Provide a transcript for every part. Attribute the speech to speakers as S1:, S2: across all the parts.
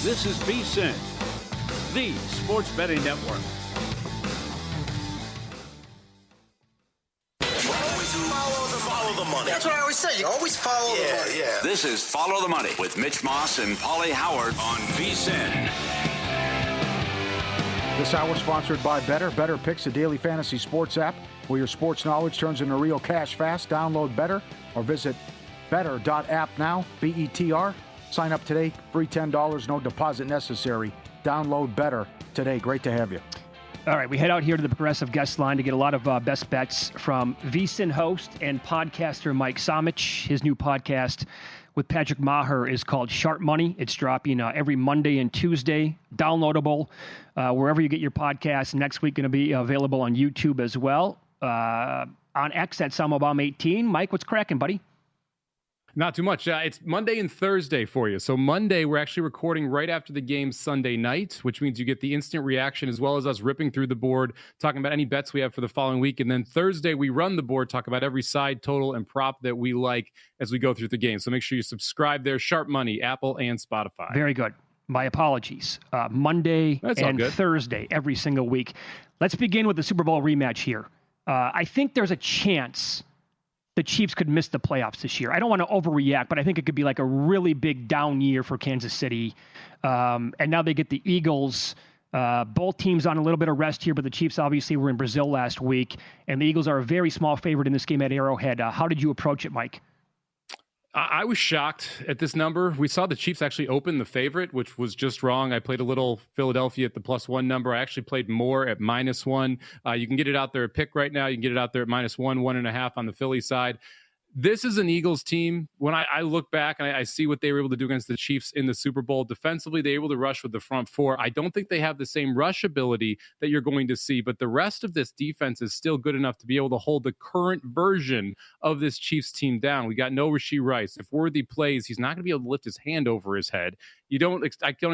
S1: This is VSiN, the sports betting network.
S2: Follow the money. That's what I always say. You always follow the money.
S3: Yeah.
S4: This is Follow the Money with Mitch Moss and Pauly Howard on VSiN.
S5: This hour sponsored by Better. Better Picks, a daily fantasy sports app where your sports knowledge turns into real cash fast. Download Better or visit better.app now, BETR. Sign up today, free $10, no deposit necessary. Download Better today. Great to have you.
S6: All right, we head out here to the Progressive guest line to get a lot of best bets from VSiN host and podcaster Mike Somich. His new podcast with Patrick Maher is called Sharp Money. It's dropping every Monday and Tuesday, downloadable wherever you get your podcasts. Next week, going to be available on YouTube as well. On X at SalmObama18. Mike, what's cracking, buddy?
S7: Not too much. It's Monday and Thursday for you. So Monday, we're actually recording right after the game Sunday night, which means you get the instant reaction as well as us ripping through the board, talking about any bets we have for the following week. And then Thursday, we run the board, talk about every side, total, and prop that we like as we go through the game. So make sure you subscribe there. Sharp Money, Apple and Spotify.
S6: Very good. My apologies. Monday and Thursday, every single week. Let's begin with the Super Bowl rematch here. I think there's a chance the Chiefs could miss the playoffs this year. I don't want to overreact, but I think it could be like a really big down year for Kansas City. And now they get the Eagles. Both teams on a little bit of rest here, but the Chiefs obviously were in Brazil last week, and the Eagles are a very small favorite in this game at Arrowhead. How did you approach it, Mike?
S7: I was shocked at this number. We saw the Chiefs actually open the favorite, which was just wrong. I played a little Philadelphia at the +1 number. I actually played more at -1. You can get it out there at pick right now. You can get it out there at -1, 1.5 on the Philly side. This is an Eagles team. When I look back and I see what they were able to do against the Chiefs in the Super Bowl, defensively, they were able to rush with the front four. I don't think they have the same rush ability that you're going to see, but the rest of this defense is still good enough to be able to hold the current version of this Chiefs team down. We got no Rashee Rice. If Worthy plays, he's not going to be able to lift his hand over his head. I don't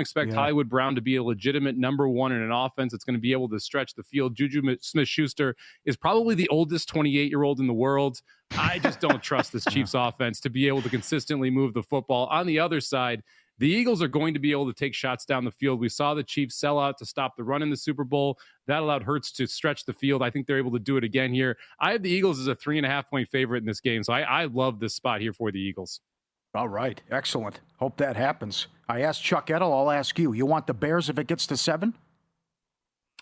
S7: expect Hollywood Brown to be a legitimate number one in an offense that's going to be able to stretch the field. Juju Smith-Schuster is probably the oldest 28-year-old in the world. I just don't trust this Chiefs offense to be able to consistently move the football. On the other side, the Eagles are going to be able to take shots down the field. We saw the Chiefs sell out to stop the run in the Super Bowl. That allowed Hurts to stretch the field. I think they're able to do it again here. I have the Eagles as a 3.5-point favorite in this game, so I love this spot here for the Eagles.
S5: All right. Excellent. Hope that happens. I asked Chuck Edel. I'll ask you. You want the Bears if it gets to 7?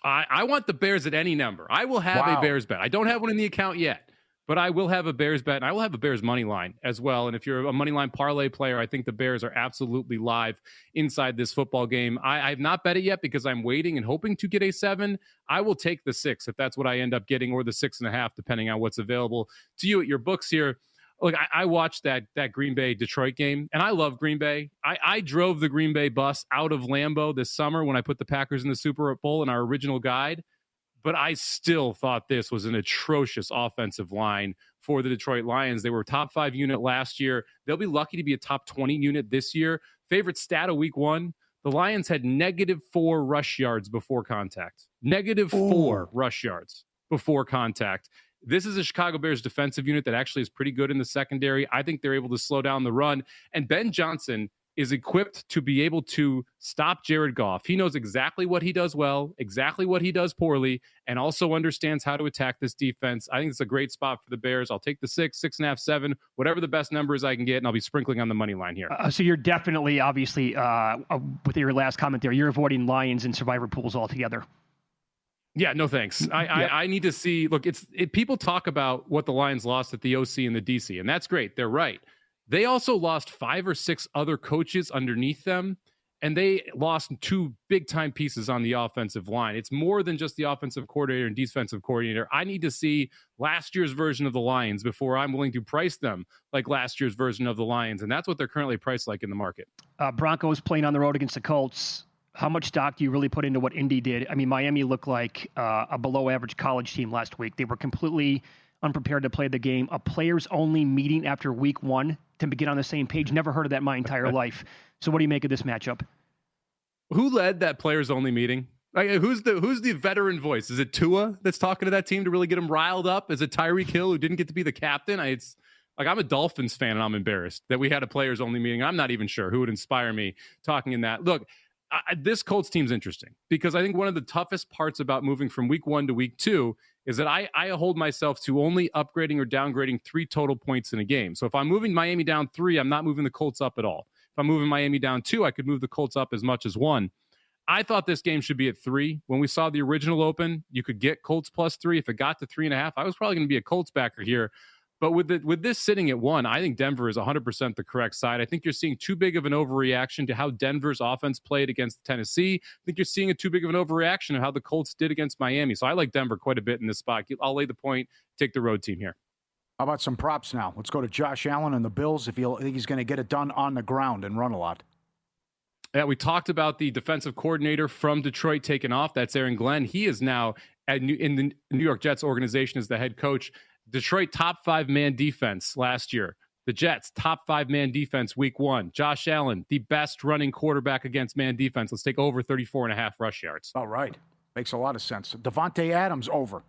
S7: I want the Bears at any number. I will have a Bears bet. I don't have one in the account yet, but I will have a Bears bet, and I will have a Bears money line as well. And if you're a money line parlay player, I think the Bears are absolutely live inside this football game. I have not bet it yet because I'm waiting and hoping to get a 7. I will take the 6 if that's what I end up getting, or the 6.5, depending on what's available to you at your books here. Look, I watched that Green Bay-Detroit game, and I love Green Bay. I drove the Green Bay bus out of Lambeau this summer when I put the Packers in the Super Bowl in our original guide, but I still thought this was an atrocious offensive line for the Detroit Lions. They were a top 5 unit last year. They'll be lucky to be a top 20 unit this year. Favorite stat of week 1, the Lions had -4 rush yards before contact. -4 rush yards before contact. This is a Chicago Bears defensive unit that actually is pretty good in the secondary. I think they're able to slow down the run. And Ben Johnson is equipped to be able to stop Jared Goff. He knows exactly what he does well, exactly what he does poorly, and also understands how to attack this defense. I think it's a great spot for the Bears. I'll take the 6, 6.5, 7, whatever the best numbers I can get, and I'll be sprinkling on the money line here.
S6: So you're definitely, obviously, with your last comment there, you're avoiding Lions and survivor pools altogether.
S7: Yeah, no thanks. I need to see. Look, people talk about what the Lions lost at the OC and the DC, and that's great. They're right. They also lost 5 or 6 other coaches underneath them, and they lost 2 big-time pieces on the offensive line. It's more than just the offensive coordinator and defensive coordinator. I need to see last year's version of the Lions before I'm willing to price them like last year's version of the Lions, and that's what they're currently priced like in the market.
S6: Broncos playing on the road against the Colts. How much stock do you really put into what Indy did? I mean, Miami looked like a below-average college team last week. They were completely unprepared to play the game. A players-only meeting after week 1 to get on the same page. Never heard of that in my entire life. So what do you make of this matchup?
S7: Who led that players-only meeting? Like, who's the veteran voice? Is it Tua that's talking to that team to really get them riled up? Is it Tyreek Hill who didn't get to be the captain? I'm a Dolphins fan, and I'm embarrassed that we had a players-only meeting. I'm not even sure who would inspire me talking in that. Look, this Colts team's interesting because I think one of the toughest parts about moving from week 1 to week 2 is that I hold myself to only upgrading or downgrading 3 total points in a game. So if I'm moving Miami down 3, I'm not moving the Colts up at all. If I'm moving Miami down 2, I could move the Colts up as much as 1. I thought this game should be at 3. When we saw the original open, you could get Colts plus 3. If it got to 3.5, I was probably going to be a Colts backer here. But with this sitting at 1, I think Denver is 100% the correct side. I think you're seeing too big of an overreaction to how Denver's offense played against Tennessee. I think you're seeing a too big of an overreaction to how the Colts did against Miami. So I like Denver quite a bit in this spot. I'll lay the point, take the road team here.
S5: How about some props now? Let's go to Josh Allen and the Bills if you think he's going to get it done on the ground and run a lot.
S7: Yeah, we talked about the defensive coordinator from Detroit taking off. That's Aaron Glenn. He is now in the New York Jets organization as the head coach. Detroit top 5 man defense last year. The Jets top 5 man defense week 1. Josh Allen, the best running quarterback against man defense. Let's take over 34.5 rush yards.
S5: All right. Makes a lot of sense. Devontae Adams over.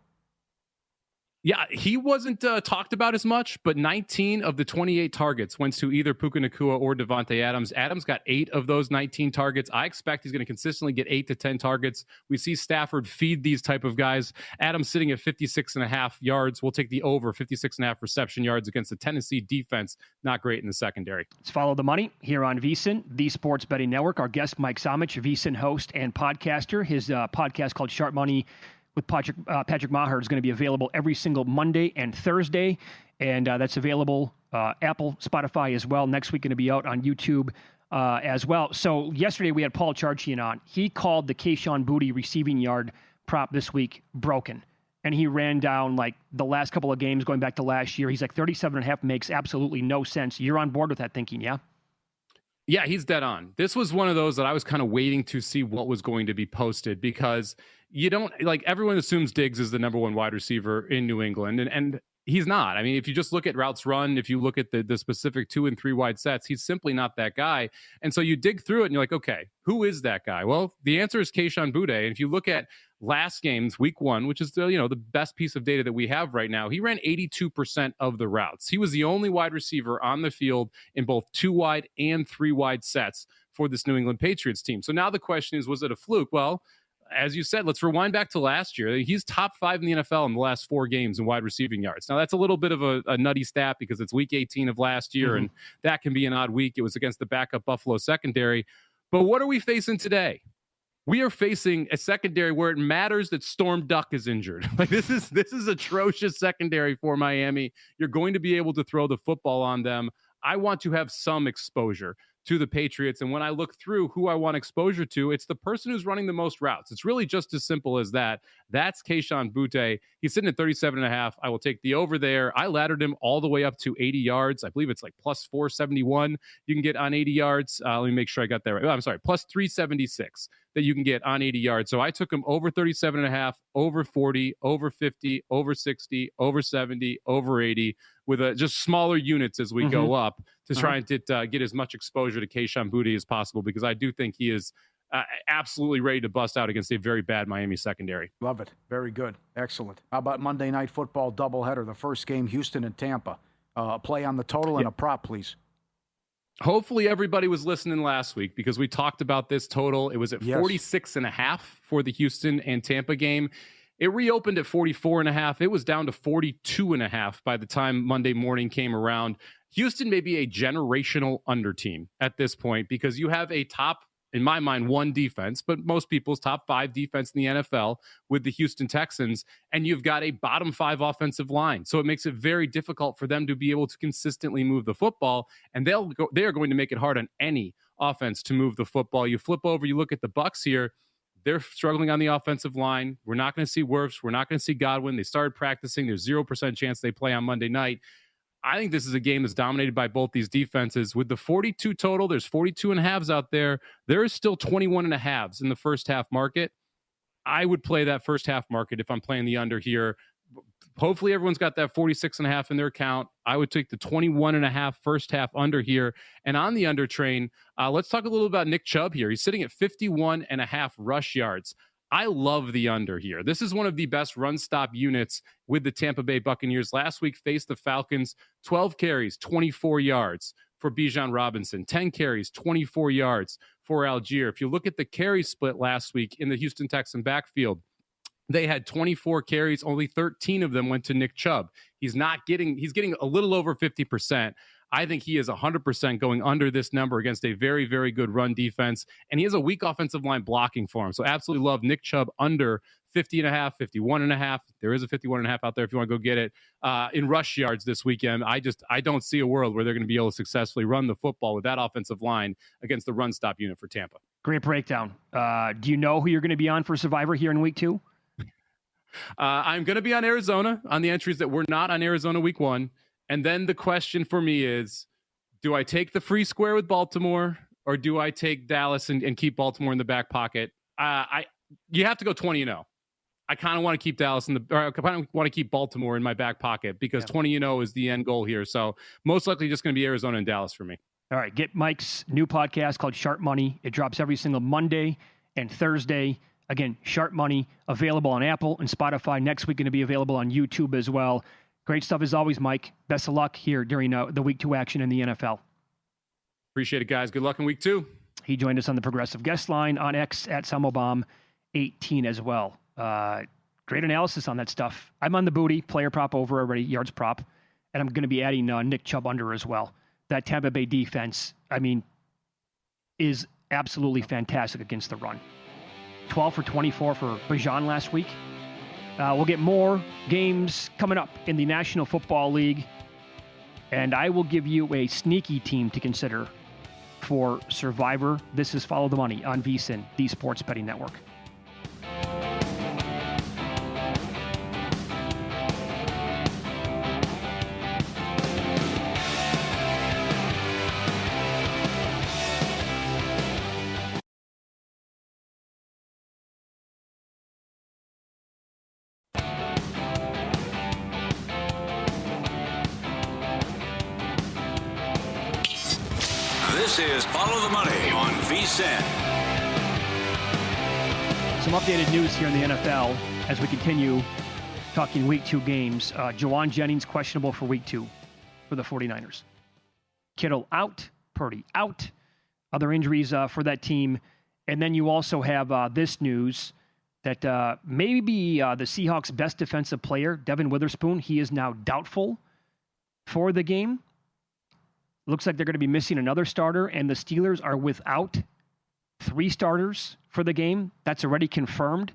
S7: Yeah, he wasn't talked about as much, but 19 of the 28 targets went to either Puka Nacua or Devontae Adams. Adams got 8 of those 19 targets. I expect he's going to consistently get 8 to 10 targets. We see Stafford feed these type of guys. Adams sitting at 56.5 yards. We'll take the over 56.5 reception yards against the Tennessee defense. Not great in the secondary.
S6: Let's follow the money here on VSiN, the Sports Betting Network. Our guest, Mike Somich, VSiN host and podcaster. His podcast called Sharp Money with Patrick Maher is going to be available every single Monday and Thursday, and that's available Apple, Spotify as well. Next week going to be out on YouTube as well. So yesterday we had Paul Charchian on. He called the Kayshon Boutte receiving yard prop this week broken, and he ran down like the last couple of games going back to last year. He's like 37.5 makes absolutely no sense. You're on board with that thinking, yeah?
S7: Yeah, he's dead on. This was one of those that I was kind of waiting to see what was going to be posted because you don't like everyone assumes Diggs is the number 1 wide receiver in New England, and he's not. I mean, if you just look at routes run, if you look at the specific 2 and 3 wide sets, he's simply not that guy. And so you dig through it and you're like, okay, who is that guy? Well, the answer is Kayshon Boutte. And if you look at last game's week 1, which is the best piece of data that we have right now, he ran 82% of the routes. He was the only wide receiver on the field in both 2 wide and 3 wide sets for this New England Patriots team. So now the question is, was it a fluke? Well, as you said, let's rewind back to last year. He's top 5 in the NFL in the last 4 games in wide receiving yards. Now, that's a little bit of a nutty stat because it's week 18 of last year, and that can be an odd week. It was against the backup Buffalo secondary. But what are we facing today? We are facing a secondary where it matters that Storm Duck is injured. Like this is atrocious secondary for Miami. You're going to be able to throw the football on them. I want to have some exposure to the Patriots. And when I look through who I want exposure to, it's the person who's running the most routes. It's really just as simple as that. That's Kayshon Boutte. He's sitting at 37.5. I will take the over there. I laddered him all the way up to 80 yards. I believe it's like plus 471 you can get on 80 yards. Let me make sure I got that right. I'm sorry, plus 376 that you can get on 80 yards. So I took him over 37.5, over 40, over 50, over 60, over 70, over 80, with just smaller units as we go up to try and get as much exposure to Kayshon Boutte as possible, because I do think he is absolutely ready to bust out against a very bad Miami secondary.
S5: Love it. Very good. Excellent. How about Monday Night Football doubleheader, the first game, Houston and Tampa? Play on the total and a prop, please.
S7: Hopefully everybody was listening last week because we talked about this total. It was at 46.5 for the Houston and Tampa game. It reopened at 44.5. It was down to 42.5 by the time Monday morning came around. Houston may be a generational under team at this point because you have a top, in my mind, 1 defense, but most people's top 5 defense in the NFL with the Houston Texans, and you've got a bottom 5 offensive line. So it makes it very difficult for them to be able to consistently move the football, and they are going to make it hard on any offense to move the football. You flip over, you look at the Bucs here. They're struggling on the offensive line. We're not going to see Wirfs. We're not going to see Godwin. They started practicing. There's 0% chance they play on Monday night. I think this is a game that's dominated by both these defenses. With the 42 total, there's 42.5s out there. There is still 21.5s in the first half market. I would play that first half market if I'm playing the under here. Hopefully everyone's got that 46.5 in their account. I would take the 21.5 first half under here. And on the under train, let's talk a little about Nick Chubb here. He's sitting at 51.5 rush yards. I love the under here. This is one of the best run-stop units with the Tampa Bay Buccaneers. Last week faced the Falcons, 12 carries, 24 yards for Bijan Robinson, 10 carries, 24 yards for Algier. If you look at the carry split last week in the Houston Texan backfield, they had 24 carries, only 13 of them went to Nick Chubb. He's getting a little over 50%. I think he is 100% going under this number against a very, very good run defense. And he has a weak offensive line blocking for him. So absolutely love Nick Chubb under 50.5, 51.5. There is a 51.5 out there if you want to go get it. In rush yards this weekend, I don't see a world where they're going to be able to successfully run the football with that offensive line against the run stop unit for Tampa.
S6: Great breakdown. Do you know who you're going to be on for Survivor here in week 2?
S7: I'm going to be on Arizona on the entries that were not on Arizona week 1. And then the question for me is, do I take the free square with Baltimore or do I take Dallas and keep Baltimore in the back pocket? You have to go 20-0. I kind of want to keep I kind of want to keep Baltimore in my back pocket because 20-0 is the end goal here. So most likely just going to be Arizona and Dallas for me.
S6: All right. Get Mike's new podcast called Sharp Money. It drops every single Monday and Thursday. Again, Sharp Money available on Apple and Spotify. Next week going to be available on YouTube as well. Great stuff as always, Mike. Best of luck here during the Week 2 action in the NFL.
S7: Appreciate it, guys. Good luck in Week 2.
S6: He joined us on the Progressive Guest line on X at Samobomb18 as well. Great analysis on that stuff. I'm on the booty, player prop over already, yards prop, and I'm going to be adding Nick Chubb under as well. That Tampa Bay defense, is absolutely fantastic against the run. 12 for 24 for Bijan last week. We'll get more games coming up in the National Football League, and I will give you a sneaky team to consider for Survivor. This is Follow the Money on VSiN, the Sports Betting Network.
S4: This is Follow the Money on VSiN.
S6: Some updated news here in the NFL as we continue talking Week 2 games. Jawan Jennings questionable for Week 2 for the 49ers. Kittle out, Purdy out. Other injuries for that team. And then you also have this news that maybe the Seahawks' best defensive player, Devin Witherspoon, he is now doubtful for the game. Looks like they're going to be missing another starter, and the Steelers are without 3 starters for the game. That's already confirmed.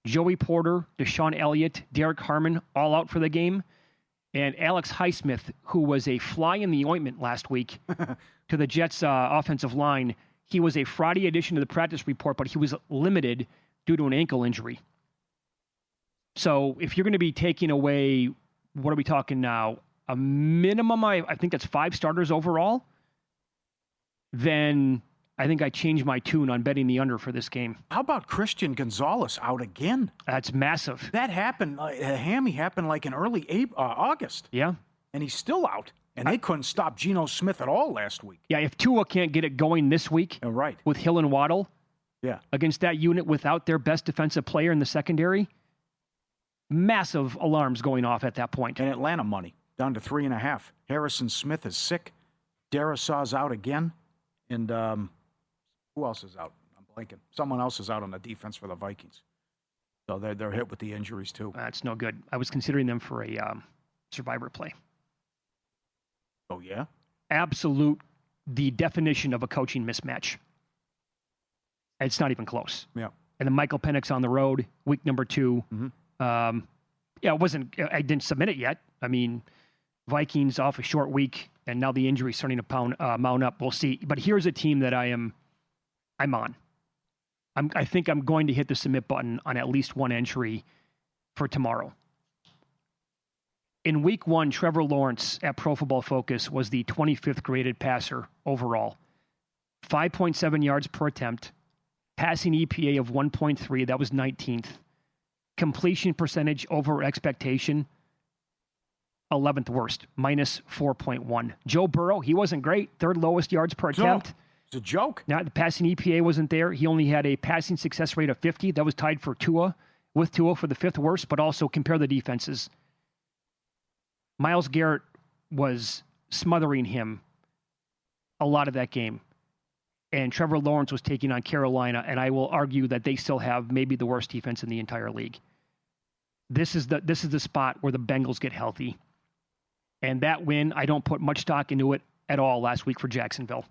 S6: Joey Porter, Deshaun Elliott, Derek Harmon, all out for the game. And Alex Highsmith, who was a fly in the ointment last week to the Jets' offensive line, he was a Friday addition to the practice report, but he was limited due to an ankle injury. So if you're going to be taking away, what are we talking now? A minimum, I think that's 5 starters overall, then I think I changed my tune on betting the under for this game.
S5: How about Christian Gonzalez out again?
S6: That's massive.
S5: That happened, a hammy happened like in early August.
S6: Yeah.
S5: And he's still out. And they couldn't stop Geno Smith at all last week.
S6: Yeah, if Tua can't get it going this week with Hill and Waddle against that unit without their best defensive player in the secondary, massive alarms going off at that point.
S5: And Atlanta money. Down to 3.5. Harrison Smith is sick. Darrisaw's out again. And who else is out? I'm blanking. Someone else is out on the defense for the Vikings. So they're hit with the injuries, too.
S6: That's no good. I was considering them for a Survivor play.
S5: Oh, yeah?
S6: Absolute, the definition of a coaching mismatch. It's not even close.
S5: Yeah.
S6: And then Michael Penix on the road, week number 2. Mm-hmm. I didn't submit it yet. Vikings off a short week, and now the injury starting to mount up. We'll see. But here's a team that I'm on. I think I'm going to hit the submit button on at least one entry for tomorrow. In week 1, Trevor Lawrence at Pro Football Focus was the 25th graded passer overall. 5.7 yards per attempt. Passing EPA of 1.3. That was 19th. Completion percentage over expectation. 11th worst, minus 4.1. Joe Burrow, he wasn't great. 3rd lowest yards per attempt.
S5: It's a joke.
S6: Now, the passing EPA wasn't there. He only had a passing success rate of 50. That was tied for Tua for the 5th worst, but also compare the defenses. Myles Garrett was smothering him a lot of that game. and Trevor Lawrence was taking on Carolina, and I will argue that they still have maybe the worst defense in the entire league. This is the spot where the Bengals get healthy. And that win, I don't put much stock into it at all last week for Jacksonville.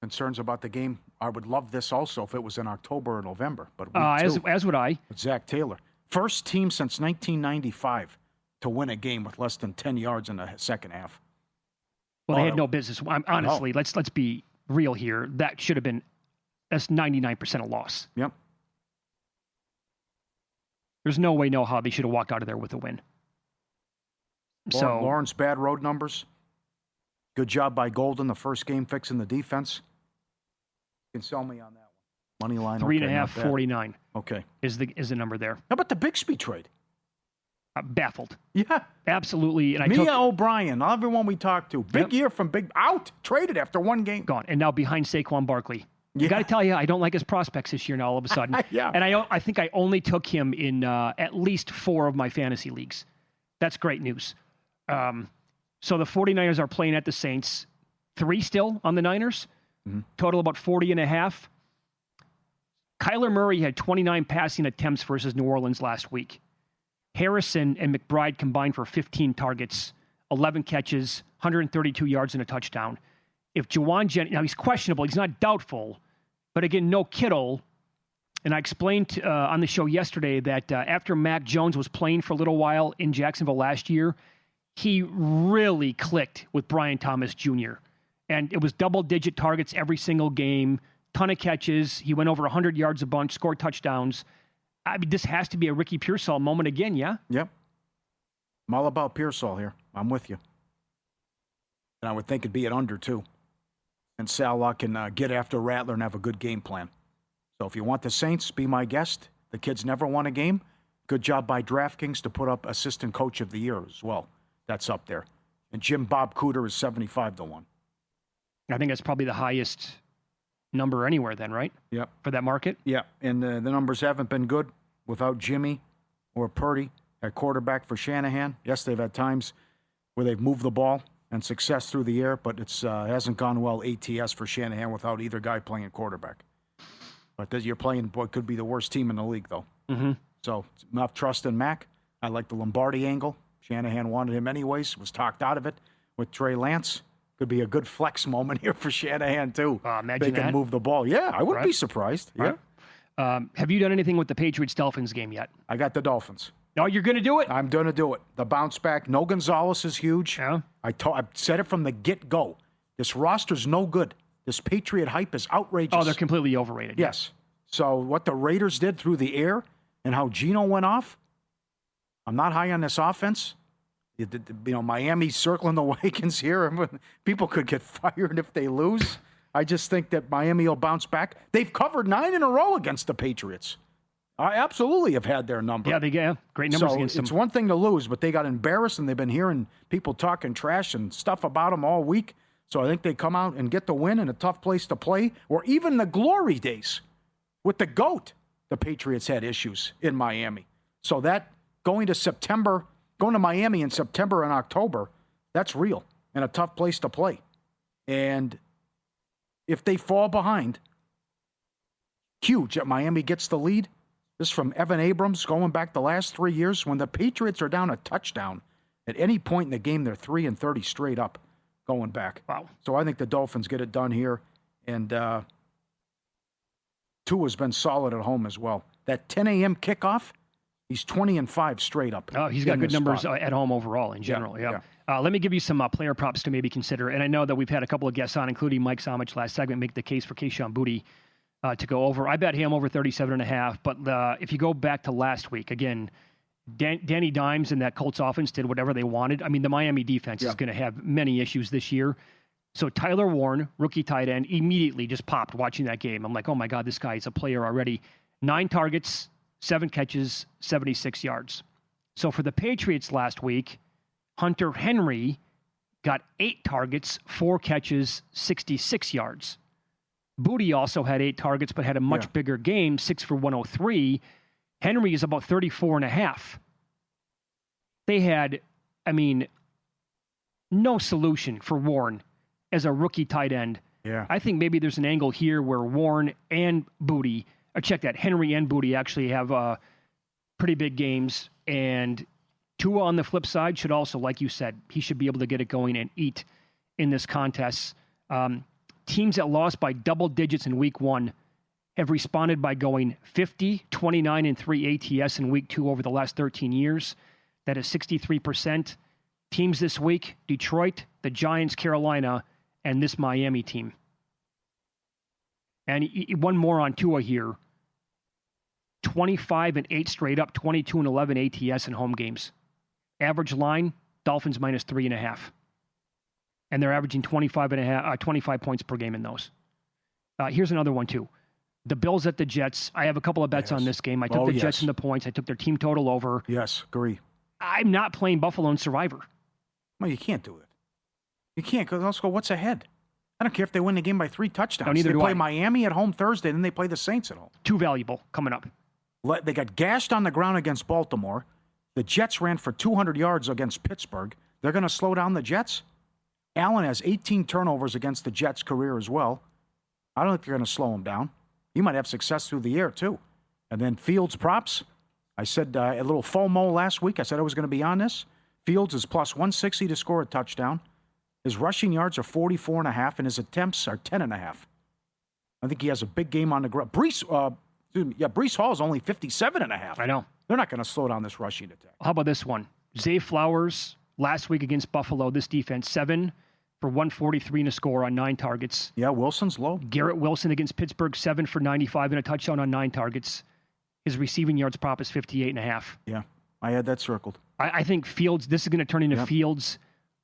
S5: Concerns about the game. I would love this also if it was in October or November. But
S6: as would I.
S5: Zach Taylor. First team since 1995 to win a game with less than 10 yards in the second half.
S6: Well, they had no business. Honestly, let's be real here. That's 99% a loss.
S5: Yep.
S6: There's no way, no how they should have walked out of there with a win.
S5: Lawrence, bad road numbers. Good job by Golden, the first game, fixing the defense. You can sell me on that one. Money line.
S6: 3.5, 49.
S5: Okay.
S6: Is the number there.
S5: How about the Bixby trade?
S6: Baffled.
S5: Yeah.
S6: Absolutely. And
S5: Mia O'Brien, everyone we talked to. Big year from out. Traded after one game.
S6: Gone. And now behind Saquon Barkley. I got to tell you, I don't like his prospects this year now all of a sudden.
S5: Yeah.
S6: And I think I only took him in at least 4 of my fantasy leagues. That's great news. So the 49ers are playing at the Saints. 3 still on the Niners. Mm-hmm. Total about 40.5. Kyler Murray had 29 passing attempts versus New Orleans last week. Harrison and McBride combined for 15 targets, 11 catches, 132 yards and a touchdown. If Juwan Jennings, now he's questionable, he's not doubtful, but again, no Kittle. And I explained on the show yesterday that after Mac Jones was playing for a little while in Jacksonville last year, he really clicked with Brian Thomas Jr. And it was double-digit targets every single game, ton of catches. He went over 100 yards a bunch, scored touchdowns. I mean, this has to be a Ricky Pearsall moment again, yeah?
S5: Yep. I'm all about Pearsall here. I'm with you. And I would think it'd be at under, too. And Salah can get after Rattler and have a good game plan. So if you want the Saints, be my guest. The kids never won a game. Good job by DraftKings to put up Assistant Coach of the Year as well. That's up there. And Jim Bob Cooter is 75-1.
S6: I think that's probably the highest number anywhere then, right?
S5: Yep.
S6: For that market?
S5: Yeah, and the numbers haven't been good without Jimmy or Purdy at quarterback for Shanahan. Yes, they've had times where they've moved the ball and success through the air, but it hasn't gone well ATS for Shanahan without either guy playing quarterback. But you're playing what could be the worst team in the league, though.
S6: Mm-hmm.
S5: So enough trust in Mac. I like the Lombardi angle. Shanahan wanted him anyways, was talked out of it with Trey Lance. Could be a good flex moment here for Shanahan, too.
S6: Imagine
S5: they can move the ball. Yeah, I wouldn't be surprised. Yeah.
S6: Have you done anything with the Patriots-Dolphins game yet?
S5: I got the Dolphins.
S6: No, you're going to do it?
S5: I'm going to do it. The bounce back. No Gonzalez is huge.
S6: Yeah.
S5: I said it from the get-go. This roster's no good. This Patriot hype is outrageous.
S6: Oh, they're completely overrated.
S5: Yes. So what the Raiders did through the air and how Geno went off, I'm not high on this offense. Miami's circling the wagons here. People could get fired if they lose. I just think that Miami will bounce back. They've covered 9 in a row against the Patriots. I absolutely have had their number.
S6: Yeah, they get great numbers against them.
S5: It's one thing to lose, but they got embarrassed, and they've been hearing people talking trash and stuff about them all week. So I think they come out and get the win in a tough place to play. Or even the glory days with the GOAT, the Patriots had issues in Miami. So that going to Miami in September and October, that's real and a tough place to play. And if they fall behind, huge that Miami gets the lead. This is from Evan Abrams going back the last 3 years. When the Patriots are down a touchdown, at any point in the game, they're 3-30 straight up going back.
S6: Wow.
S5: So I think the Dolphins get it done here. And Tua's been solid at home as well. That 10 a.m. kickoff, he's 20-5 straight up.
S6: Oh, he's got good numbers at home overall in general. Yeah. Let me give you some player props to maybe consider. And I know that we've had a couple of guests on, including Mike Somich last segment, make the case for Kayshon Boutte to go over. I bet him over 37.5. But if you go back to last week, again, Danny Dimes and that Colts offense did whatever they wanted. I mean, the Miami defense is going to have many issues this year. So Tyler Warren, rookie tight end, immediately just popped watching that game. I'm like, oh my God, this guy is a player already. 9 targets, 7 catches, 76 yards. So for the Patriots last week, Hunter Henry got 8 targets, 4 catches, 66 yards. Boutte also had 8 targets, but had a much bigger game, 6 for 103. Henry is about 34.5. They had, no solution for Warren as a rookie tight end
S5: Yeah.
S6: I think maybe there's an angle here where Warren and Booty, Henry and Booty actually have pretty big games. And Tua on the flip side should also, like you said, he should be able to get it going and eat in this contest. Teams that lost by double digits in week 1 have responded by going 50, 29, and 3 ATS in week 2 over the last 13 years. That is 63%. Teams this week, Detroit, the Giants, Carolina, and this Miami team. And one more on Tua here. 25 and 8 straight up, 22 and 11 ATS in home games. Average line, Dolphins minus 3.5. And they're averaging 25 points per game in those. Here's another one, too. The Bills at the Jets. I have a couple of bets on this game. I took the Jets in the points. I took their team total over.
S5: Yes, agree.
S6: I'm not playing Buffalo in Survivor.
S5: Well, you can't do it. You can't, because let's go, what's ahead? I don't care if they win the game by 3 touchdowns.
S6: No, neither
S5: they
S6: do
S5: play
S6: I.
S5: Miami at home Thursday, then they play the Saints at home.
S6: Too valuable coming up.
S5: They got gashed on the ground against Baltimore. The Jets ran for 200 yards against Pittsburgh. They're going to slow down the Jets? Allen has 18 turnovers against the Jets' career as well. I don't think they're going to slow him down. He might have success through the air, too. And then Fields props. I said a little FOMO last week. I said I was going to be on this. Fields is plus 160 to score a touchdown. His rushing yards are 44.5, and his attempts are 10.5. I think he has a big game on the ground. Breece Hall is only 57.5.
S6: I know.
S5: They're not going to slow down this rushing attack.
S6: How about this one? Zay Flowers, last week against Buffalo, this defense, 7 for 143 and a score on 9 targets.
S5: Yeah, Wilson's low.
S6: Garrett Wilson against Pittsburgh, 7 for 95 and a touchdown on 9 targets. His receiving yards prop is 58.5.
S5: Yeah, I had that circled.
S6: I think Fields, this is going to turn into Fields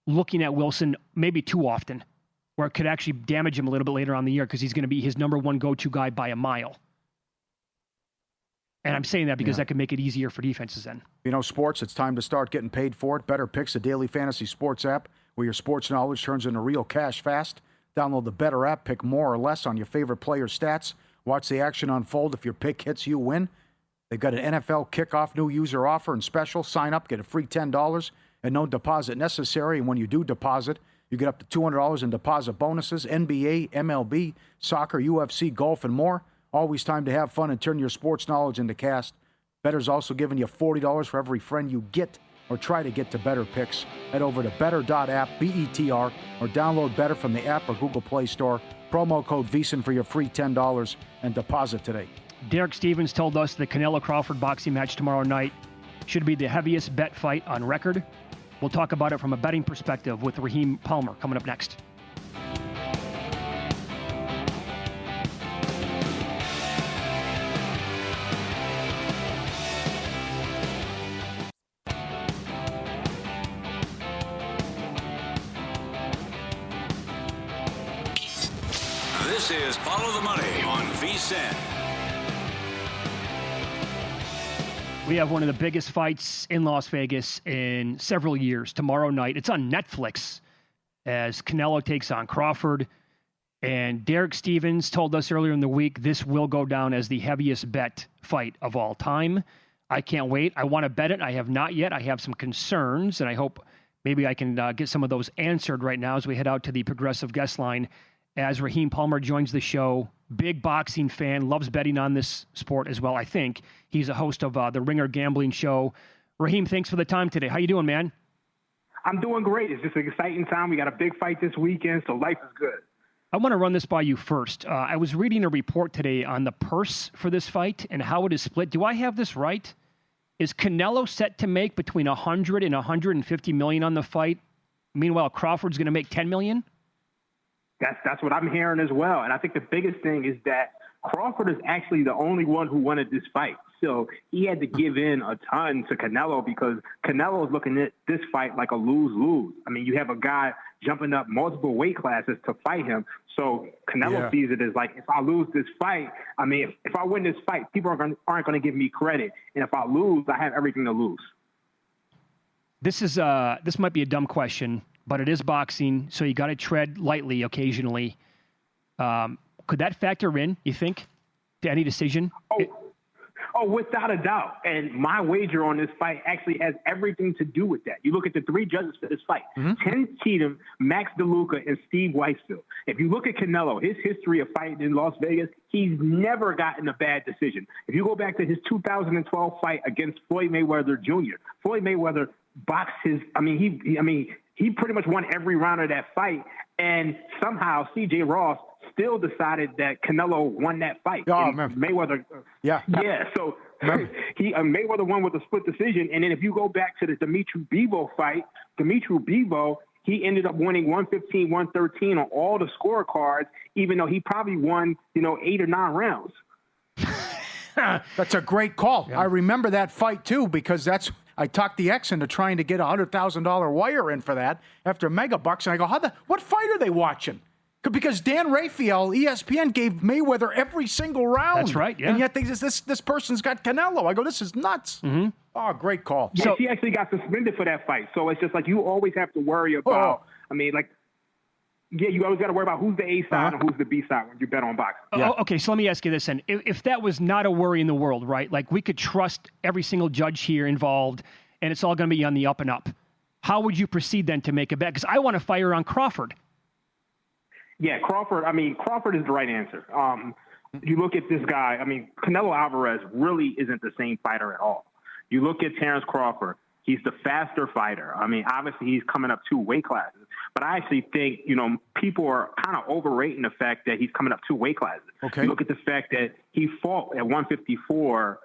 S6: looking at Wilson maybe too often, where it could actually damage him a little bit later on in the year because he's going to be his number one go-to guy by a mile. And I'm saying that because that could make it easier for defenses then.
S5: You know, sports, it's time to start getting paid for it. Better Picks, a daily fantasy sports app where your sports knowledge turns into real cash fast. Download the Better app, pick more or less on your favorite player's stats. Watch the action unfold. If your pick hits, you win. They've got an NFL kickoff new user offer and special. Sign up, get a free $10 and no deposit necessary. And when you do deposit, you get up to $200 in deposit bonuses. NBA, MLB, soccer, UFC, golf, and more. Always time to have fun and turn your sports knowledge into cash. Better's also giving you $40 for every friend you get or try to get to Better Picks. Head over to better.app, BETR, or download Better from the app or Google Play Store. Promo code VSiN for your free $10 and deposit today.
S6: Derek Stevens told us the Canelo Crawford boxing match tomorrow night should be the heaviest bet fight on record. We'll talk about it from a betting perspective with Raheem Palmer coming up next.
S4: This is Follow the Money on VSiN.
S6: We have one of the biggest fights in Las Vegas in several years tomorrow night. It's on Netflix as Canelo takes on Crawford. And Derek Stevens told us earlier in the week this will go down as the heaviest bet fight of all time. I can't wait. I want to bet it. I have not yet. I have some concerns, and I hope maybe I can get some of those answered right now as we head out to the Progressive Guest Line as Raheem Palmer joins the show. Big boxing fan, loves betting on this sport as well, I think. He's a host of the Ringer Gambling Show. Raheem, thanks for the time today. How you doing, man?
S3: I'm doing great. It's just an exciting time. We got a big fight this weekend, so life is good.
S6: I want to run this by you first. I was reading a report today on the purse for this fight and how it is split. Do I have this right? Is Canelo set to make between 100 and 150 million on the fight? Meanwhile, Crawford's going to make 10 million?
S3: That's what I'm hearing as well. And I think the biggest thing is that Crawford is actually the only one who wanted this fight. So he had to give in a ton to Canelo because Canelo is looking at this fight like a lose-lose. I mean, you have a guy jumping up multiple weight classes to fight him. So Canelo sees it as like, if I lose this fight, I mean, if I win this fight, people aren't going to give me credit. And if I lose, I have everything to lose.
S6: This might be a dumb question, but it is boxing, so you got to tread lightly occasionally. Could that factor in, you think, to any decision?
S3: Oh, without a doubt. And my wager on this fight actually has everything to do with that. You look at the three judges for this fight, Ken Cheatham, Max DeLuca, and Steve Weisfield. If you look at Canelo, his history of fighting in Las Vegas, he's never gotten a bad decision. If you go back to his 2012 fight against Floyd Mayweather Jr., Floyd Mayweather boxed he pretty much won every round of that fight. And somehow C.J. Ross still decided that Canelo won that fight.
S5: Oh,
S3: Mayweather. Yeah. So Mayweather won with a split decision. And then if you go back to the Dimitri Bivol fight, he ended up winning 115, 113 on all the scorecards, even though he probably won, 8 or 9 rounds.
S5: That's a great call. Yeah. I remember that fight too, because I talked the ex into trying to get a $100,000 wire in for that after Megabucks, and I go, what fight are they watching? Because Dan Rafael, ESPN, gave Mayweather every single round.
S6: That's right, yeah.
S5: And yet this person's got Canelo. I go, this is nuts. Mm-hmm. Oh, great call.
S3: Yeah, he actually got suspended for that fight. So it's just like you always have to worry about, you always got to worry about who's the A side and who's the B side when you bet on boxing.
S6: Yeah. Okay, so let me ask you this then. If that was not a worry in the world, right? Like we could trust every single judge here involved and it's all going to be on the up and up, how would you proceed then to make a bet? Because I want to fire on Crawford.
S3: Yeah, Crawford is the right answer. You look at this guy, Canelo Alvarez really isn't the same fighter at all. You look at Terrence Crawford, he's the faster fighter. Obviously he's coming up 2 weight classes, but I actually think, people are kind of overrating the fact that he's coming up 2 weight classes. Okay. You look at the fact that he fought at 154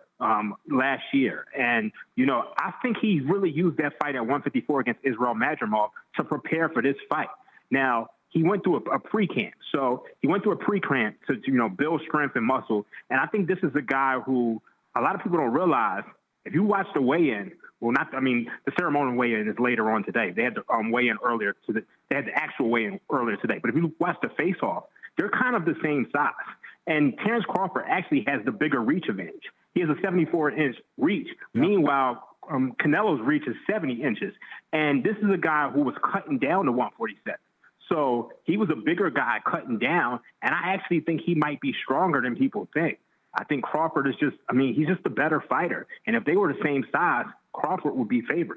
S3: last year. And, I think he really used that fight at 154 against Israel Madrimov to prepare for this fight. Now, he went through a pre-camp. So he went through a pre-camp to, build strength and muscle. And I think this is a guy who a lot of people don't realize. If you watch the weigh-in, the ceremonial weigh-in is later on today. They had the weigh-in earlier they had the actual weigh-in earlier today. But if you watch the face-off, they're kind of the same size. And Terrence Crawford actually has the bigger reach advantage. He has a 74-inch reach. Yeah. Meanwhile, Canelo's reach is 70 inches. And this is a guy who was cutting down to 147. So he was a bigger guy cutting down, and I actually think he might be stronger than people think. I think Crawford is he's just a better fighter. And if they were the same size, Crawford would be favored.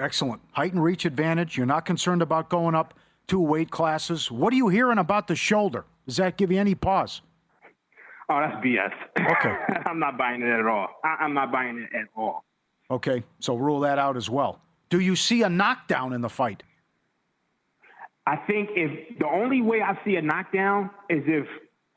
S5: Excellent. Height and reach advantage. You're not concerned about going up 2 weight classes. What are you hearing about the shoulder? Does that give you any pause?
S3: Oh, that's BS.
S5: Okay.
S3: I'm not buying it at all. I'm not buying it at all.
S5: Okay, so rule that out as well. Do you see a knockdown in the fight?
S3: I think if the only way I see a knockdown is if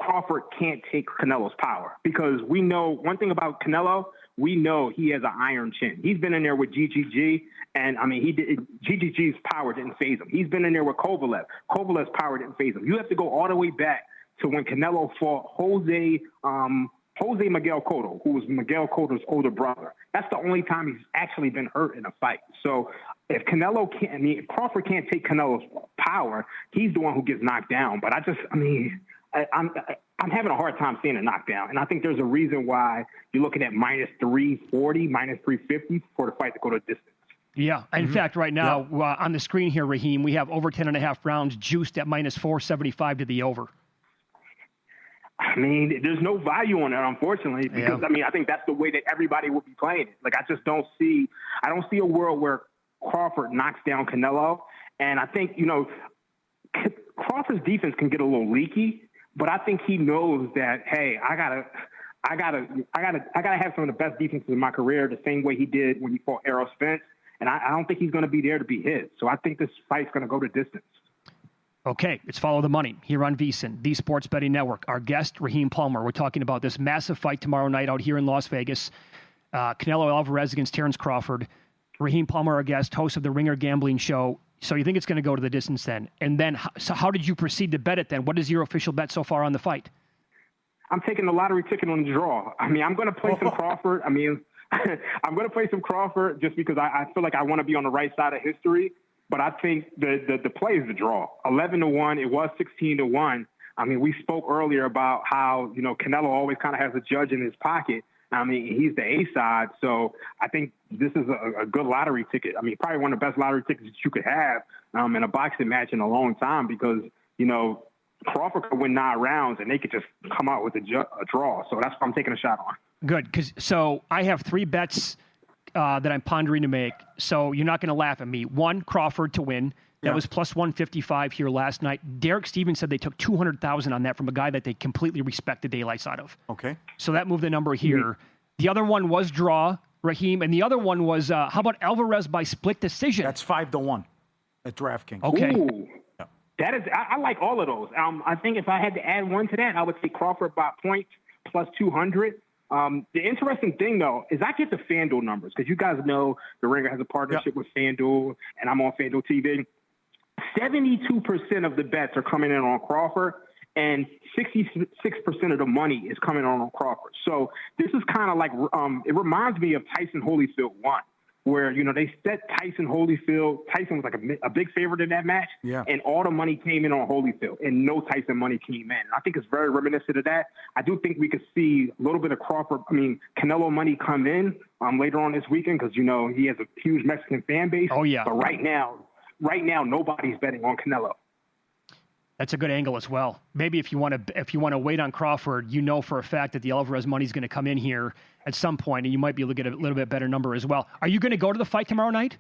S3: Crawford can't take Canelo's power, because we know one thing about Canelo, we know he has an iron chin. He's been in there with GGG, and GGG's power didn't faze him. He's been in there with Kovalev. Kovalev's power didn't faze him. You have to go all the way back to when Canelo fought Jose Miguel Cotto, who was Miguel Cotto's older brother. That's the only time he's actually been hurt in a fight. So if Crawford can't take Canelo's power, he's the one who gets knocked down. But I'm having a hard time seeing a knockdown. And I think there's a reason why you're looking at minus 340, minus 350 for the fight to go to distance.
S6: Yeah. In fact, right now on the screen here, Raheem, we have over 10.5 rounds juiced at minus 475 to the over.
S3: There's no value on that, unfortunately, because I think that's the way that everybody would be playing it. Like, I don't see a world where Crawford knocks down Canelo. And I think, Crawford's defense can get a little leaky, but I think he knows that, hey, I gotta have some of the best defenses in my career, the same way he did when he fought Errol Spence. And I don't think he's going to be there to be hit. So I think this fight's going to go to distance.
S6: Okay, it's Follow the Money here on VSiN, the Sports Betting Network. Our guest, Raheem Palmer. We're talking about this massive fight tomorrow night out here in Las Vegas. Canelo Alvarez against Terrence Crawford. Raheem Palmer, our guest, host of the Ringer Gambling Show. So you think it's going to go to the distance then? And then, so how did you proceed to bet it then? What is your official bet so far on the fight?
S3: I'm taking the lottery ticket on the draw. I'm going to play some Crawford. I'm going to play some Crawford just because I feel like I want to be on the right side of history. But I think the play is the draw. 11-1. It was 16-1. We spoke earlier about how, Canelo always kind of has a judge in his pocket. He's the A side. So I think this is a good lottery ticket. Probably one of the best lottery tickets that you could have in a boxing match in a long time because, Crawford could win 9 rounds and they could just come out with a draw. So that's what I'm taking a shot on.
S6: Good. So I have 3 bets that I'm pondering to make. So you're not going to laugh at me. 1, Crawford to win. That was plus 155 here last night. Derek Stevens said they took 200,000 on that from a guy that they completely respect the daylights out of.
S5: Okay.
S6: So that moved the number here. Mm-hmm. The other one was draw, Raheem, and the other one was how about Alvarez by split decision?
S5: That's 5-1 at DraftKings.
S6: Okay.
S3: Ooh. That is, I like all of those. I think if I had to add one to that, I would say Crawford by points plus 200. The interesting thing, though, is I get the FanDuel numbers because you guys know the Ringer has a partnership with FanDuel, and I'm on FanDuel TV. 72% of the bets are coming in on Crawford, and 66% of the money is coming on Crawford. So this is kind of like it reminds me of Tyson Holyfield 1, where they set Tyson Holyfield. Tyson was like a big favorite in that match, and all the money came in on Holyfield, and no Tyson money came in. I think it's very reminiscent of that. I do think we could see a little bit of Canelo money come in later on this weekend because he has a huge Mexican fan base.
S6: Oh yeah,
S3: but right now, nobody's betting on Canelo.
S6: That's a good angle as well. Maybe if you want to wait on Crawford, for a fact that the Alvarez money is going to come in here at some point, and you might be able to get a little bit better number as well. Are you going to go to the fight tomorrow night?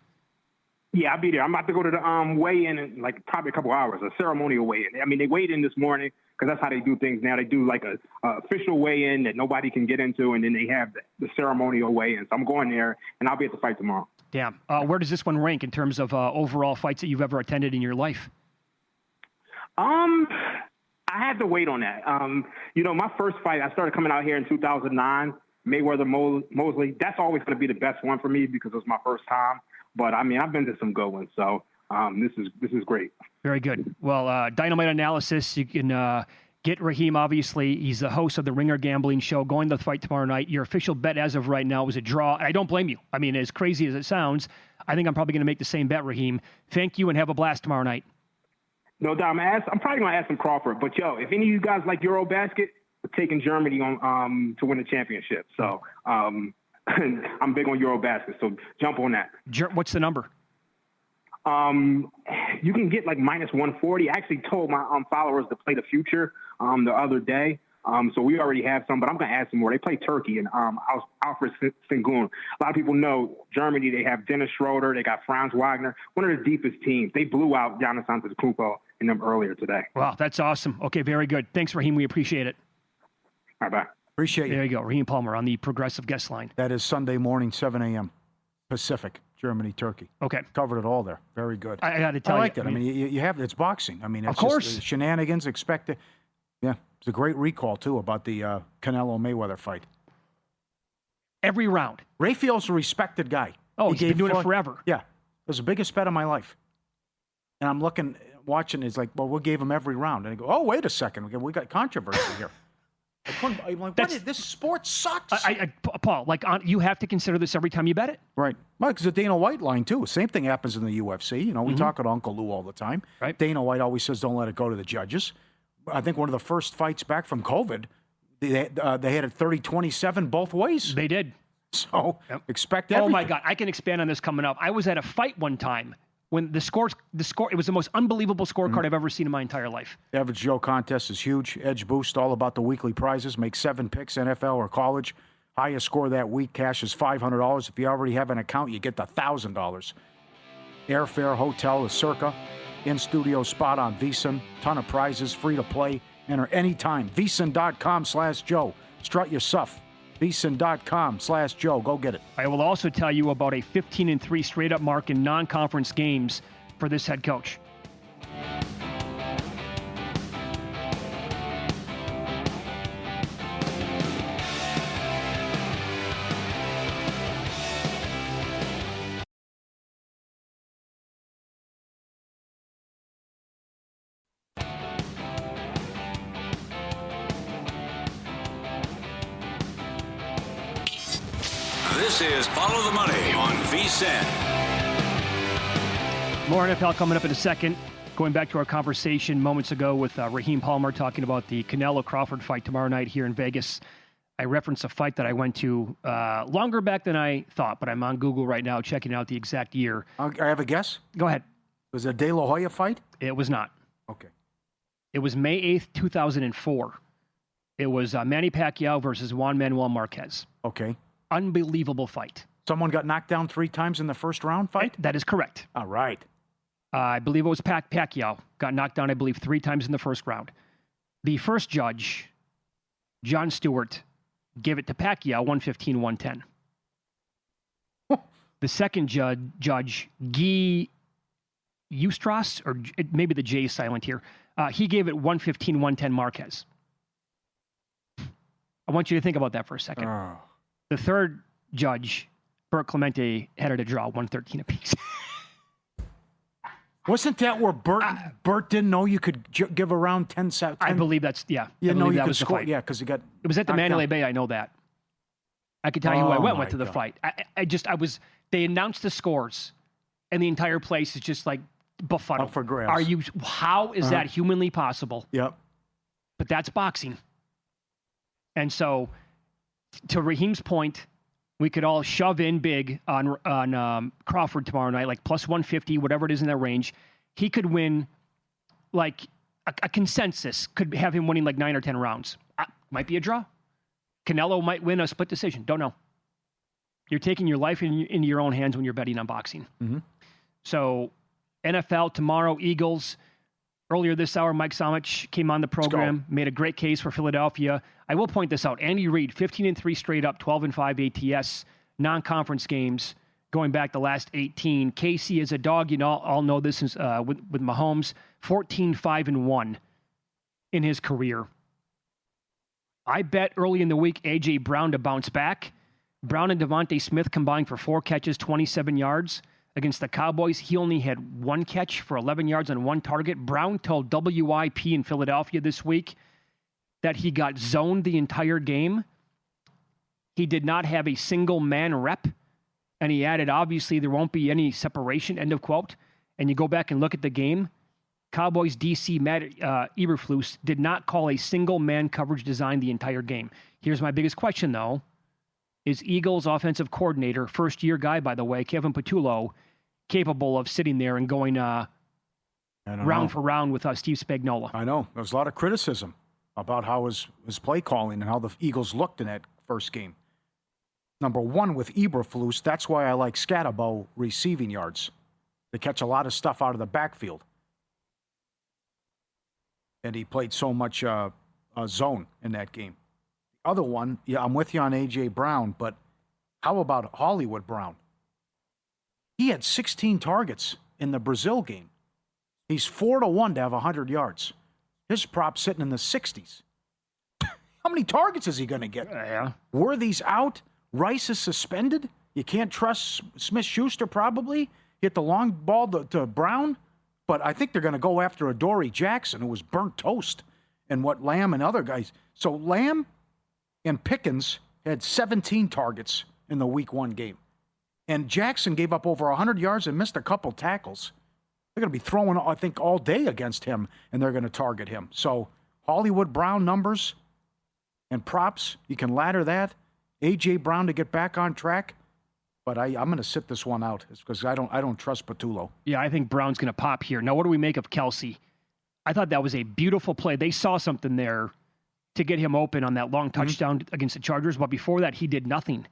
S3: Yeah, I'll be there. I'm about to go to the weigh-in in probably a couple hours, a ceremonial weigh-in. I mean, they weighed in this morning because that's how they do things now. They do like a official weigh-in that nobody can get into, and then they have the ceremonial weigh-in. So I'm going there, and I'll be at the fight tomorrow.
S6: Damn. Where does this one rank in terms of overall fights that you've ever attended in your life?
S3: I had to wait on that. My first fight, I started coming out here in 2009, Mayweather Mosley. That's always going to be the best one for me because it was my first time. But I've been to some good ones, so this is great. Very
S6: good. Well, Dynamite Analysis, you can get Raheem. Obviously, he's the host of the Ringer Gambling Show. Going to the fight tomorrow night. Your official bet as of right now is a draw. I don't blame you. I mean, as crazy as it sounds, I think I'm probably going to make the same bet, Raheem. Thank you, and have a blast tomorrow night.
S3: No doubt. I'm probably going to ask him Crawford. But, if any of you guys like Eurobasket, we're taking Germany on to win the championship. So I'm big on Eurobasket, so jump on that.
S6: What's the number?
S3: You can get like minus 140. I actually told my followers to play the future the other day. So we already have some, but I'm going to add some more. They play Turkey and Alfred Sengun. A lot of people know Germany. They have Dennis Schroeder. They got Franz Wagner, one of the deepest teams. They blew out Giannis Antetokounmpo in them earlier today.
S6: Wow, that's awesome. Okay, very good. Thanks, Raheem. We appreciate it.
S3: All right, bye.
S5: Appreciate you.
S6: There you go. Raheem Palmer on the Progressive Guest Line.
S5: That is Sunday morning, 7 a.m. Pacific, Germany, Turkey.
S6: Okay.
S5: Covered it all there. Very good.
S6: I got to tell you.
S5: I liked it. I mean, you have, it's boxing. I mean, it's
S6: of course.
S5: Just, shenanigans expected. Yeah, it's a great recall, too, about the Canelo-Mayweather fight.
S6: Every round.
S5: Rafael's a respected guy.
S6: Oh, he's been doing it forever.
S5: Yeah. It was the biggest bet of my life. And I'm watching, it's like, well, we gave him every round. And I go, oh, wait a second. We got controversy here. I'm like, this sport sucks.
S6: Paul, you have to consider this every time you bet it.
S5: Right. Well, because the Dana White line, too. Same thing happens in the UFC. We talk about Uncle Lou all the time.
S6: Right.
S5: Dana White always says, don't let it go to the judges. I think one of the first fights back from COVID, they had it 30-27 both ways.
S6: They did.
S5: So expect everything.
S6: Oh, my God. I can expand on this coming up. I was at a fight one time when the score, it was the most unbelievable scorecard I've ever seen in my entire life.
S5: The Average Joe contest is huge. Edge Boost, all about the weekly prizes. Make 7 picks, NFL or college. Highest score that week, cash is $500. If you already have an account, you get the $1,000. Airfare, hotel, the Circa. In-studio spot on VSiN. Ton of prizes, free to play. Enter anytime. VSiN.com/Joe. Strut your stuff. VSiN.com/Joe. Go get it.
S6: I will also tell you about a 15-3 straight-up mark in non-conference games for this head coach.
S4: This is Follow the Money on VSiN.
S6: More NFL coming up in a second. Going back to our conversation moments ago with Raheem Palmer talking about the Canelo-Crawford fight tomorrow night here in Vegas. I referenced a fight that I went to longer back than I thought, but I'm on Google right now checking out the exact year.
S5: I have a guess?
S6: Go ahead.
S5: Was it a De La Hoya fight?
S6: It was not.
S5: Okay.
S6: It was May 8th, 2004. It was Manny Pacquiao versus Juan Manuel Marquez.
S5: Okay.
S6: Unbelievable fight.
S5: Someone got knocked down 3 times in the first round fight?
S6: That is correct.
S5: All right.
S6: I believe it was Pacquiao. Got knocked down, I believe, 3 times in the first round. The first judge, John Stewart, gave it to Pacquiao 115-110. The second judge, Guy Eustras, or maybe the J is silent here, he gave it 115-110 Marquez. I want you to think about that for a second. The third judge, Bert Clemente, had it a draw, 113 apiece.
S5: Wasn't that where Bert didn't know you could give around 10 seconds?
S6: I believe that's, yeah.
S5: You know you could
S6: score.
S5: Yeah, because he got...
S6: It was at the Mandalay Bay, I know that. I could tell you who I went with to the fight. They announced the scores, and the entire place is just like befuddled.
S5: Up for grabs.
S6: How is that humanly possible?
S5: Yep.
S6: But that's boxing. And so, to Raheem's point, we could all shove in big on Crawford tomorrow night, like plus 150, whatever it is in that range. He could win, like a consensus could have him winning like 9 or 10 rounds. Might be a draw. Canelo might win a split decision. Don't know. You're taking your life into your own hands when you're betting on boxing. Mm-hmm. So, NFL tomorrow, Eagles. Earlier this hour, Mike Somich came on the program, made a great case for Philadelphia. I will point this out. Andy Reid, 15-3 straight up, 12-5 ATS, non-conference games going back the last 18. KC is a dog. You know, all know this is with Mahomes, 14-5-1 in his career. I bet early in the week A.J. Brown to bounce back. Brown and Devontae Smith combined for 4 catches, 27 yards. Against the Cowboys, he only had 1 catch for 11 yards on 1 target. Brown told WIP in Philadelphia this week that he got zoned the entire game. He did not have a single man rep. And he added, obviously, there won't be any separation, end of quote. And you go back and look at the game. Cowboys DC Matt Eberflus did not call a single man coverage design the entire game. Here's my biggest question, though. Is Eagles offensive coordinator, first-year guy, by the way, Kevin Patullo, capable of sitting there and going round for round with Steve Spagnuolo?
S5: I know. There was a lot of criticism about how his play calling and how the Eagles looked in that first game. Number one, with Eberflus, that's why I like Scatterbo receiving yards. They catch a lot of stuff out of the backfield. And he played so much zone in that game. Other one, yeah, I'm with you on A.J. Brown, but how about Hollywood Brown? He had 16 targets in the Brazil game. He's 4-1 to have 100 yards. His prop sitting in the 60s. How many targets is he going to get?
S6: Yeah.
S5: Worthy's out. Rice is suspended. You can't trust Smith-Schuster probably. Hit the long ball to Brown. But I think they're going to go after Adoree Jackson, who was burnt toast, and what Lamb and other guys. So Lamb and Pickens had 17 targets in the Week 1 game. And Jackson gave up over 100 yards and missed a couple tackles. They're going to be throwing, I think, all day against him, and they're going to target him. So Hollywood Brown numbers and props, you can ladder that. A.J. Brown to get back on track. But I'm going to sit this one out because I don't trust Patullo.
S6: Yeah, I think Brown's going to pop here. Now, what do we make of Kelsey? I thought that was a beautiful play. They saw something there to get him open on that long touchdown against the Chargers. But before that, he did nothing.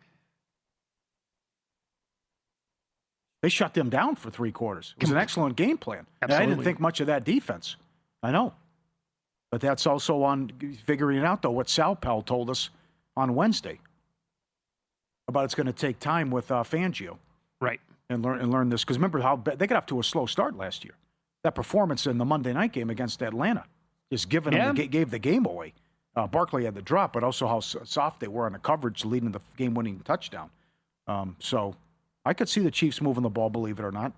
S5: They shut them down for 3 quarters. It was an excellent game plan.
S6: Absolutely.
S5: And I didn't think much of that defense. I know. But that's also on figuring it out, though, what Sal Pell told us on Wednesday about it's going to take time with Fangio.
S6: Right.
S5: And learn this. Because remember how they got off to a slow start last year. That performance in the Monday night game against Atlanta just gave the game away. Barkley had the drop, but also how soft they were on the coverage leading to the game-winning touchdown. So I could see the Chiefs moving the ball, believe it or not,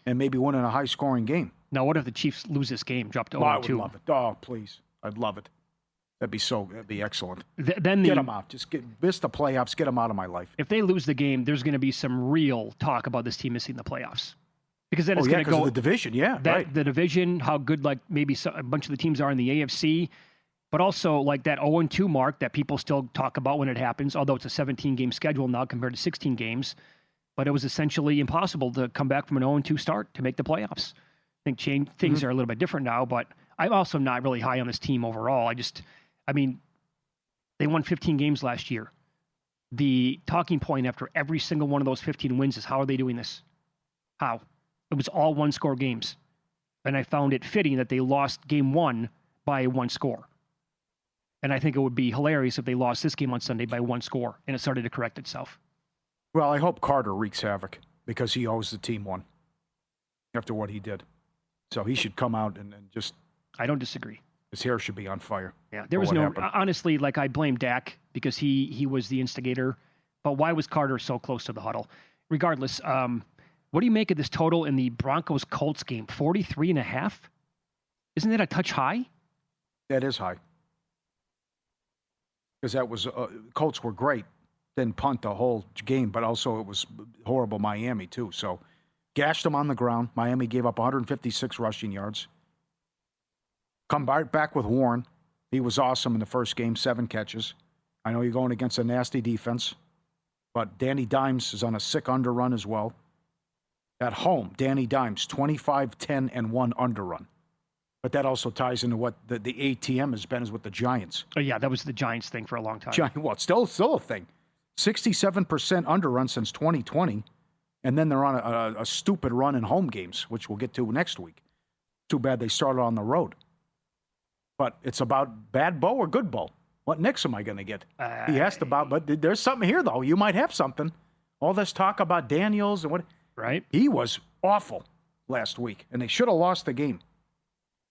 S5: and maybe winning a high-scoring game.
S6: Now, what if the Chiefs lose this game, drop to 0-2?
S5: I would love it. Oh, please. I'd love it. That'd be excellent.
S6: Get
S5: them out. Just miss the playoffs. Get them out of my life.
S6: If they lose the game, there's going to be some real talk about this team missing the playoffs. Because then it's going to go
S5: of the division, right.
S6: The division, how good like maybe a bunch of the teams are in the AFC, but also like that 0-2 mark that people still talk about when it happens, although it's a 17-game schedule now compared to 16 games. But it was essentially impossible to come back from an 0-2 start to make the playoffs. I think things are a little bit different now, but I'm also not really high on this team overall. They won 15 games last year. The talking point after every single one of those 15 wins is, how are they doing this? How? It was all one-score games. And I found it fitting that they lost game one by one score. And I think it would be hilarious if they lost this game on Sunday by one score and it started to correct itself.
S5: Well, I hope Carter wreaks havoc because he owes the team one after what he did. So he should come out and just...
S6: I don't disagree.
S5: His hair should be on fire.
S6: Yeah, there was no... happened. Honestly, like, I blame Dak because he was the instigator. But why was Carter so close to the huddle? Regardless, what do you make of this total in the Broncos-Colts game? 43.5? Isn't that a touch high?
S5: That is high. Because that was... Colts were great. Didn't punt the whole game, but also it was horrible Miami, too. So, gashed them on the ground. Miami gave up 156 rushing yards. Come back with Warren. He was awesome in the first game, 7 catches. I know you're going against a nasty defense, but Danny Dimes is on a sick underrun as well. At home, Danny Dimes, 25-10-1 underrun. But that also ties into what the ATM has been is with the Giants.
S6: Oh, yeah, that was the Giants thing for a long time.
S5: Well, it's still a thing. 67% underrun since 2020, and then they're on a stupid run in home games, which we'll get to next week. Too bad they started on the road. But it's about bad Bo or good Bo. What Knicks am I going to get? He asked about, but there's something here, though. You might have something. All this talk about Daniels and what.
S6: Right.
S5: He was awful last week, and they should have lost the game.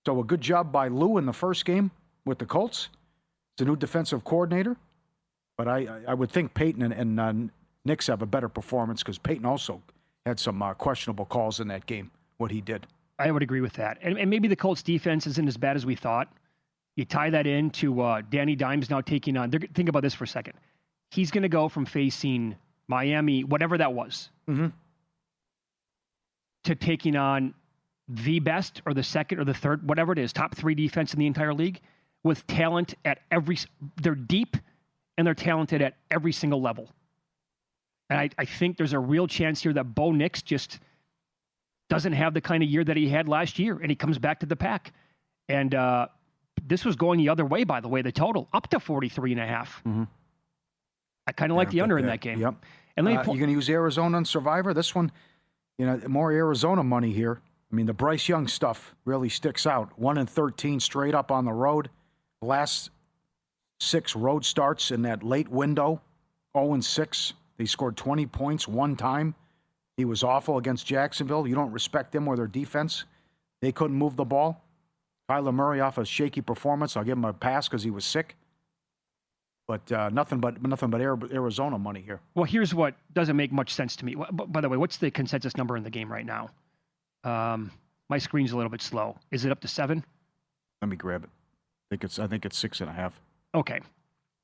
S5: So a good job by Lou in the first game with the Colts. It's a new defensive coordinator. But I would think Peyton and Knicks have a better performance because Peyton also had some questionable calls in that game, what he did.
S6: I would agree with that. And maybe the Colts defense isn't as bad as we thought. You tie that into Danny Dimes now taking on... Think about this for a second. He's going to go from facing Miami, whatever that was, to taking on the best or the second or the third, whatever it is, top 3 defense in the entire league with talent at every... They're deep and they're talented at every single level. And I think there's a real chance here that Bo Nix just doesn't have the kind of year that he had last year, and he comes back to the pack. And this was going the other way, by the way, the total, up to 43.5. I kind of like the under in that game.
S5: Yep.
S6: And
S5: you're going to use Arizona on Survivor? This one, more Arizona money here. I mean, the Bryce Young stuff really sticks out. 1-13 straight up on the road. Last 6 road starts in that late window, 0-6. They scored 20 points one time. He was awful against Jacksonville. You don't respect them or their defense. They couldn't move the ball. Kyler Murray off a shaky performance. I'll give him a pass because he was sick. But nothing but Arizona money here.
S6: Well, here's what doesn't make much sense to me. By the way, what's the consensus number in the game right now? My screen's a little bit slow. Is it up to 7?
S5: Let me grab it. I think it's 6.5.
S6: Okay.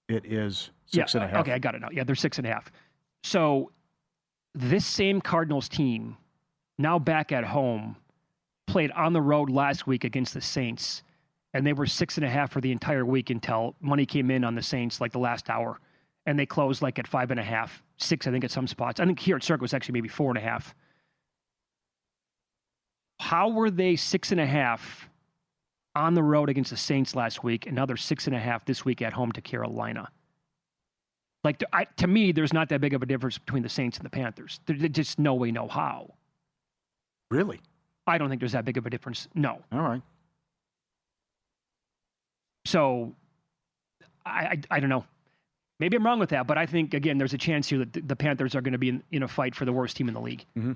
S5: It is 6.5.
S6: Okay, I got it now. Yeah, they're 6.5. So this same Cardinals team, now back at home, played on the road last week against the Saints, and they were 6.5 for the entire week until money came in on the Saints like the last hour, and they closed like at 5.5, 6, I think, at some spots. I think here at Circa was actually maybe 4.5. How were they 6.5 on the road against the Saints last week, and now they're 6.5 this week at home to Carolina? Like, to me, there's not that big of a difference between the Saints and the Panthers. There's just no way, no how.
S5: Really?
S6: I don't think there's that big of a difference. No.
S5: All right.
S6: So, I don't know. Maybe I'm wrong with that, but I think, again, there's a chance here that the Panthers are going to be in a fight for the worst team in the league.
S5: Mm-hmm.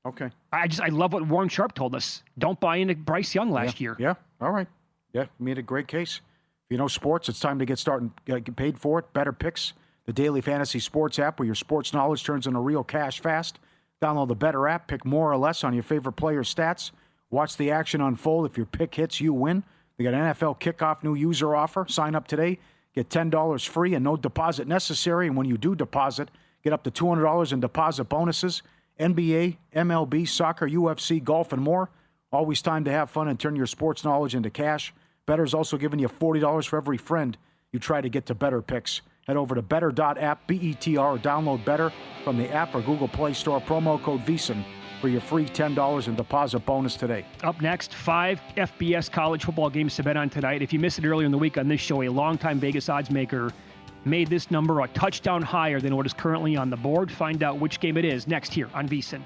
S5: Okay.
S6: I love what Warren Sharp told us. Don't buy into Bryce Young last year.
S5: Yeah. All right. Yeah, you made a great case. If you know sports, it's time to get started and get paid for it. Better Picks, the daily fantasy sports app where your sports knowledge turns into real cash fast. Download the Better app, pick more or less on your favorite player's stats. Watch the action unfold. If your pick hits, you win. They got an NFL kickoff new user offer. Sign up today. Get $10 free and no deposit necessary. And when you do deposit, get up to $200 in deposit bonuses. NBA, MLB, soccer, UFC, golf, and more. Always time to have fun and turn your sports knowledge into cash. Better's also giving you $40 for every friend you try to get to Better Picks. Head over to better.app, BETR, or download Better from the app or Google Play Store. Promo code VSiN for your free $10 in deposit bonus today.
S6: Up next, 5 FBS college football games to bet on tonight. If you missed it earlier in the week on this show, a longtime Vegas odds maker made this number a touchdown higher than what is currently on the board. Find out which game it is next here on VSiN.